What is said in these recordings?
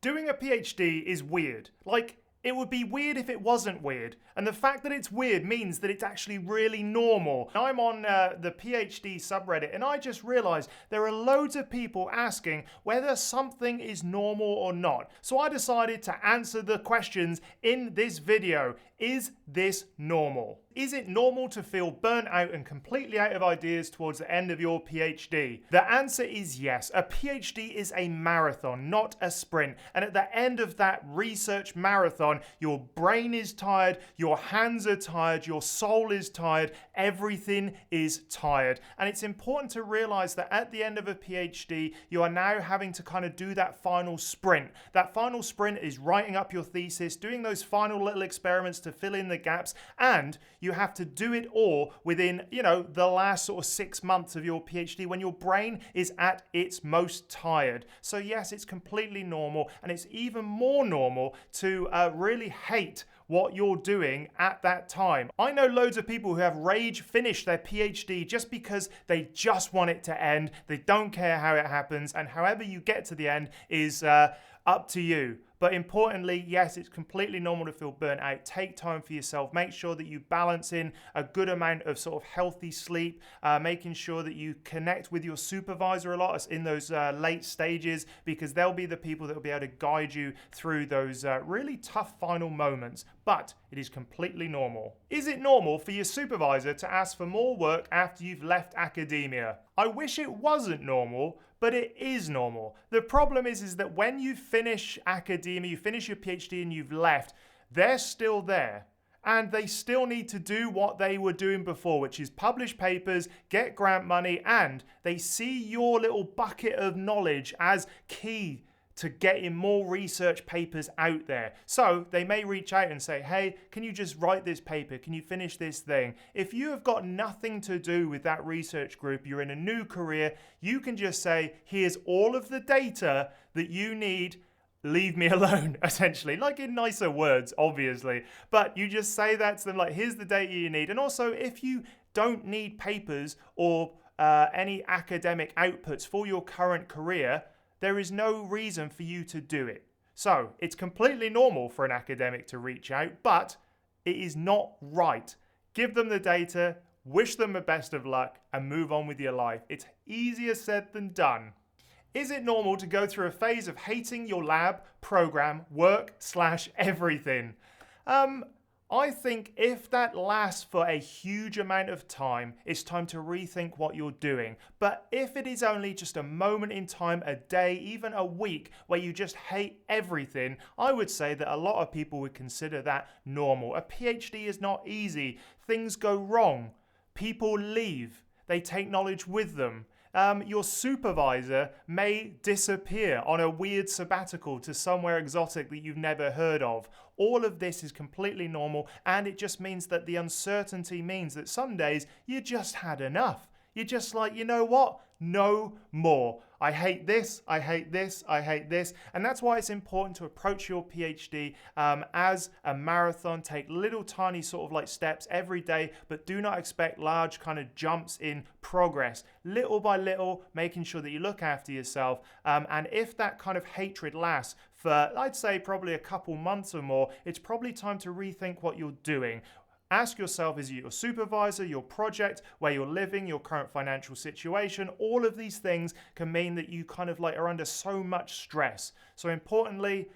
Doing a PhD is weird. Like, it would be weird if it wasn't weird. And the fact that it's weird means that it's actually really normal. I'm on the PhD subreddit and I just realized there are loads of people asking whether something is normal or not. So I decided to answer the questions in this video. Is this normal? Is it normal to feel burnt out and completely out of ideas towards the end of your PhD? The answer is yes. A PhD is a marathon, not a sprint. And at the end of that research marathon, your brain is tired, your hands are tired, your soul is tired, everything is tired. And it's important to realize that at the end of a PhD, you are now having to kind of do that final sprint. That final sprint is writing up your thesis, doing those final little experiments to fill in the gaps, and you have to do it all within, the last sort of 6 months of your PhD when your brain is at its most tired. So yes, it's completely normal, and it's even more normal to really hate what you're doing at that time. I know loads of people who have rage finished their PhD just because they just want it to end. They don't care how it happens, and however you get to the end is up to you. But importantly, yes, it's completely normal to feel burnt out. Take time for yourself. Make sure that you balance in a good amount of sort of healthy sleep, making sure that you connect with your supervisor a lot in those late stages, because they'll be the people that will be able to guide you through those really tough final moments. But it is completely normal. Is it normal for your supervisor to ask for more work after you've left academia? I wish it wasn't normal, but it is normal. The problem is that when you finish academia, you finish your PhD and you've left, they're still there. And they still need to do what they were doing before, which is publish papers, get grant money, and they see your little bucket of knowledge as key to getting more research papers out there. So they may reach out and say, hey, can you just write this paper? Can you finish this thing? If you have got nothing to do with that research group, you're in a new career, you can just say, here's all of the data that you need, leave me alone, essentially. Like in nicer words, obviously. But you just say that to them, like, here's the data you need. And also, if you don't need papers or any academic outputs for your current career, there is no reason for you to do it. So it's completely normal for an academic to reach out, but it is not right. Give them the data, wish them the best of luck, and move on with your life. It's easier said than done. Is it normal to go through a phase of hating your lab, program, work/everything? I think if that lasts for a huge amount of time, it's time to rethink what you're doing. But if it is only just a moment in time, a day, even a week, where you just hate everything, I would say that a lot of people would consider that normal. A PhD is not easy. Things go wrong. People leave. They take knowledge with them. Your supervisor may disappear on a weird sabbatical to somewhere exotic that you've never heard of. All of this is completely normal, and it just means that the uncertainty means that some days you just had enough. You're just like, you know what? No more. I hate this, I hate this, I hate this. And that's why it's important to approach your PhD as a marathon. Take little tiny sort of like steps every day, but do not expect large kind of jumps in progress. Little by little, making sure that you look after yourself. And if that kind of hatred lasts for, I'd say, probably a couple months or more, it's probably time to rethink what you're doing. Ask yourself, is it your supervisor, your project, where you're living, your current financial situation? All of these things can mean that you kind of like are under so much stress. So importantly,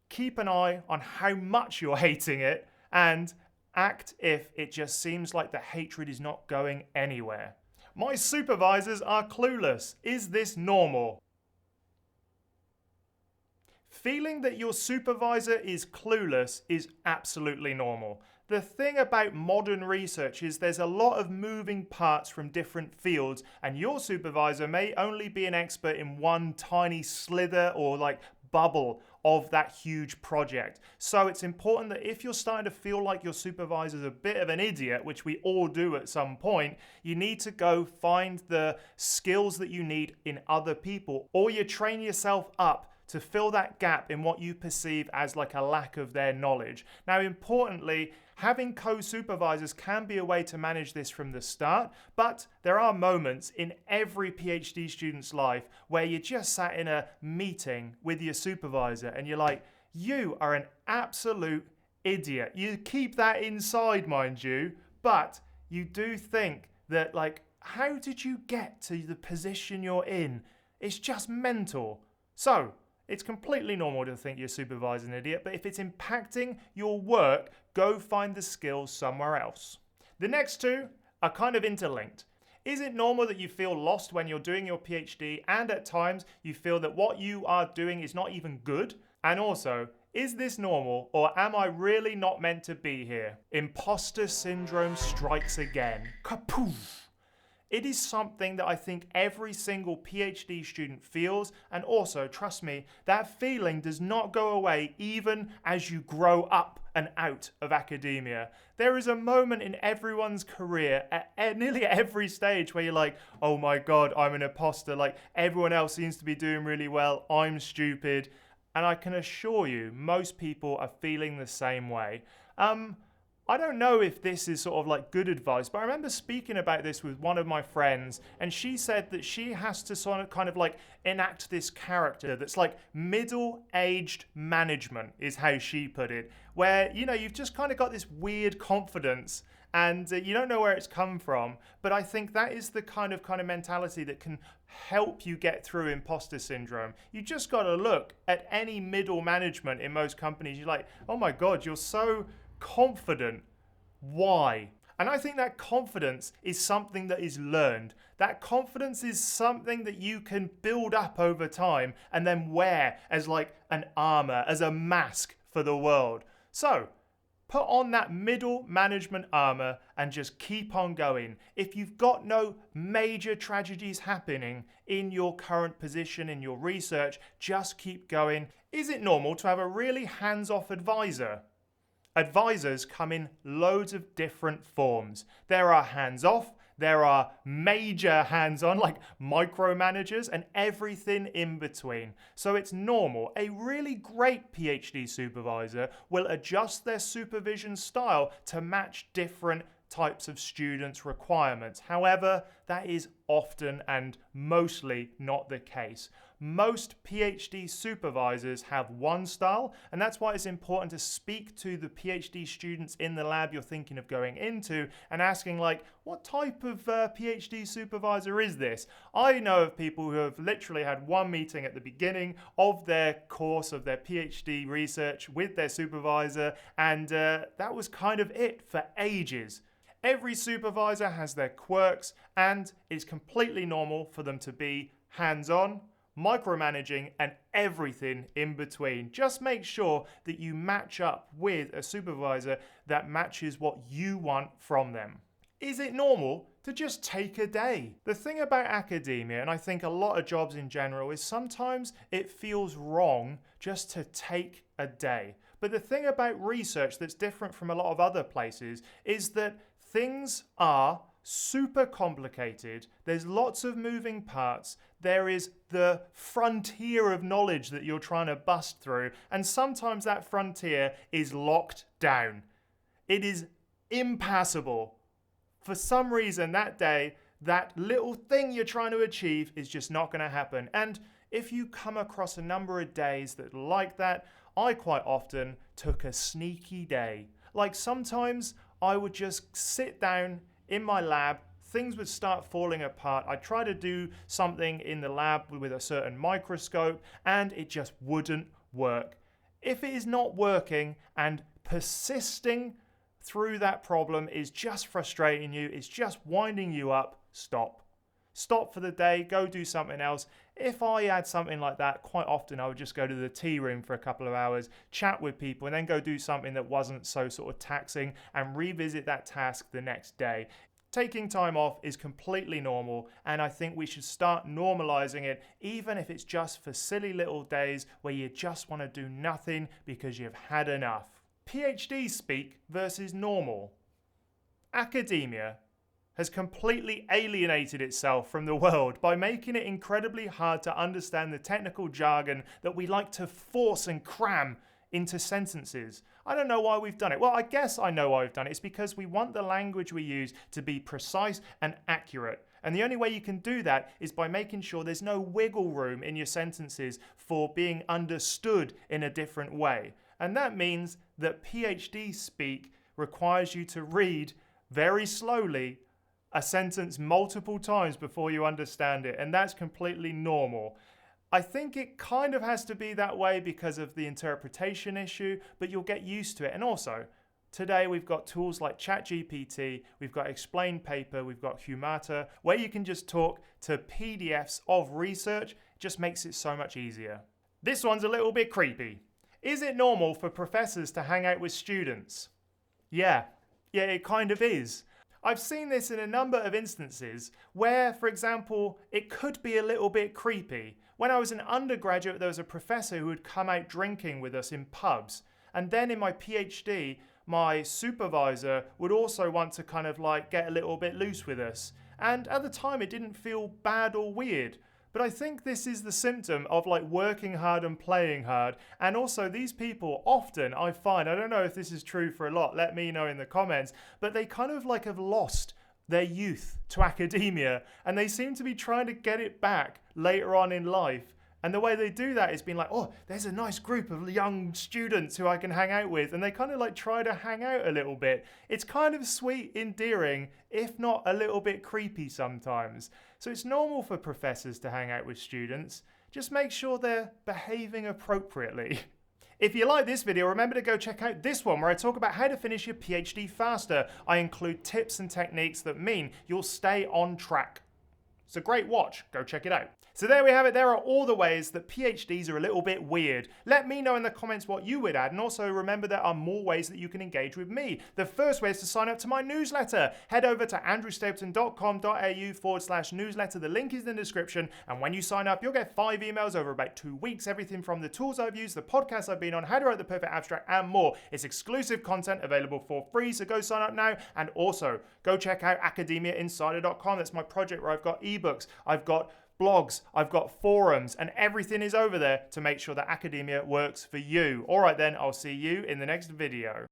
keep an eye on how much you're hating it and act if it just seems like the hatred is not going anywhere. My supervisors are clueless. Is this normal? Feeling that your supervisor is clueless is absolutely normal. The thing about modern research is there's a lot of moving parts from different fields, and your supervisor may only be an expert in one tiny slither or like bubble of that huge project. So it's important that if you're starting to feel like your supervisor's a bit of an idiot, which we all do at some point, you need to go find the skills that you need in other people, or you train yourself up to fill that gap in what you perceive as like a lack of their knowledge. Now, importantly, having co-supervisors can be a way to manage this from the start, but there are moments in every PhD student's life where you just sat in a meeting with your supervisor and you're like, you are an absolute idiot. You keep that inside, mind you, but you do think that, like, how did you get to the position you're in? It's just mental. So, it's completely normal to think your supervisor's an idiot, but if it's impacting your work, go find the skills somewhere else. The next two are kind of interlinked. Is it normal that you feel lost when you're doing your PhD and at times you feel that what you are doing is not even good? And also, is this normal or am I really not meant to be here? Imposter syndrome strikes again. Kapoof! It is something that I think every single PhD student feels, and also, trust me, that feeling does not go away even as you grow up and out of academia. There is a moment in everyone's career at nearly every stage where you're like, oh my god, I'm an imposter, like everyone else seems to be doing really well, I'm stupid. And I can assure you, most people are feeling the same way. I don't know if this is sort of like good advice, but I remember speaking about this with one of my friends, and she said that she has to sort of kind of like enact this character that's like middle-aged management, is how she put it, where, you know, you've just kind of got this weird confidence and you don't know where it's come from, but I think that is the kind of mentality that can help you get through imposter syndrome. You just got to look at any middle management in most companies. You're like, oh my god, you're so confident. Why? And I think that confidence is something that is learned. That confidence is something that you can build up over time and then wear as like an armor, as a mask for the world. So, put on that middle management armor and just keep on going. If you've got no major tragedies happening in your current position, in your research, just keep going. Is it normal to have a really hands-off advisor? Advisors come in loads of different forms. There are hands-off, there are major hands-on, like micromanagers, and everything in between. So it's normal. A really great PhD supervisor will adjust their supervision style to match different types of students' requirements. However, that is often and mostly not the case. Most PhD supervisors have one style, and that's why it's important to speak to the PhD students in the lab you're thinking of going into and asking, like, what type of PhD supervisor is this? I know of people who have literally had one meeting at the beginning of their course, of their PhD research with their supervisor, and that was kind of it for ages. Every supervisor has their quirks, and it's completely normal for them to be hands-on, micromanaging, and everything in between. Just make sure that you match up with a supervisor that matches what you want from them. Is it normal to just take a day? The thing about academia, and I think a lot of jobs in general, is sometimes it feels wrong just to take a day. But the thing about research that's different from a lot of other places is that things are super complicated. There's lots of moving parts. There is the frontier of knowledge that you're trying to bust through, and sometimes that frontier is locked down. It is impassable. For some reason that day, that little thing you're trying to achieve is just not going to happen. And if you come across a number of days that like that, I quite often took a sneaky day. Like sometimes I would just sit down in my lab, things would start falling apart. I'd try to do something in the lab with a certain microscope and it just wouldn't work. If it is not working and persisting through that problem is just frustrating you, it's just winding you up, stop. Stop for the day, go do something else. If I had something like that, quite often I would just go to the tea room for a couple of hours, chat with people, and then go do something that wasn't so sort of taxing and revisit that task the next day. Taking time off is completely normal, and I think we should start normalizing it, even if it's just for silly little days where you just want to do nothing because you've had enough. PhD speak versus normal. Academia has completely alienated itself from the world by making it incredibly hard to understand the technical jargon that we like to force and cram into sentences. I don't know why we've done it. Well, I guess I know why we've done it. It's because we want the language we use to be precise and accurate. And the only way you can do that is by making sure there's no wiggle room in your sentences for being understood in a different way. And that means that PhD speak requires you to read very slowly a sentence multiple times before you understand it. And that's completely normal. I think it kind of has to be that way because of the interpretation issue, but you'll get used to it. And also, today we've got tools like ChatGPT, we've got Explain Paper, we've got Humata, where you can just talk to PDFs of research. It just makes it so much easier. This one's a little bit creepy. Is it normal for professors to hang out with students? Yeah, it kind of is. I've seen this in a number of instances where, for example, it could be a little bit creepy. When I was an undergraduate, there was a professor who would come out drinking with us in pubs. And then in my PhD, my supervisor would also want to kind of like get a little bit loose with us. And at the time, it didn't feel bad or weird. But I think this is the symptom of like working hard and playing hard. And also these people often, I find, I don't know if this is true for a lot, let me know in the comments, but they kind of like have lost their youth to academia and they seem to be trying to get it back later on in life. And the way they do that is being like, oh, there's a nice group of young students who I can hang out with. And they kind of like try to hang out a little bit. It's kind of sweet, endearing, if not a little bit creepy sometimes. So it's normal for professors to hang out with students. Just make sure they're behaving appropriately. If you like this video, remember to go check out this one where I talk about how to finish your PhD faster. I include tips and techniques that mean you'll stay on track. It's a great watch. Go check it out. So there we have it. There are all the ways that PhDs are a little bit weird. Let me know in the comments what you would add. And also remember there are more ways that you can engage with me. The first way is to sign up to my newsletter. Head over to andrewstapleton.com.au/newsletter. The link is in the description. And when you sign up, you'll get 5 emails over about 2 weeks. Everything from the tools I've used, the podcasts I've been on, how to write the perfect abstract, and more. It's exclusive content available for free. So go sign up now. And also go check out academiainsider.com. That's my project where I've got ebooks, I've got blogs, I've got forums, and everything is over there to make sure that academia works for you. All right then, I'll see you in the next video.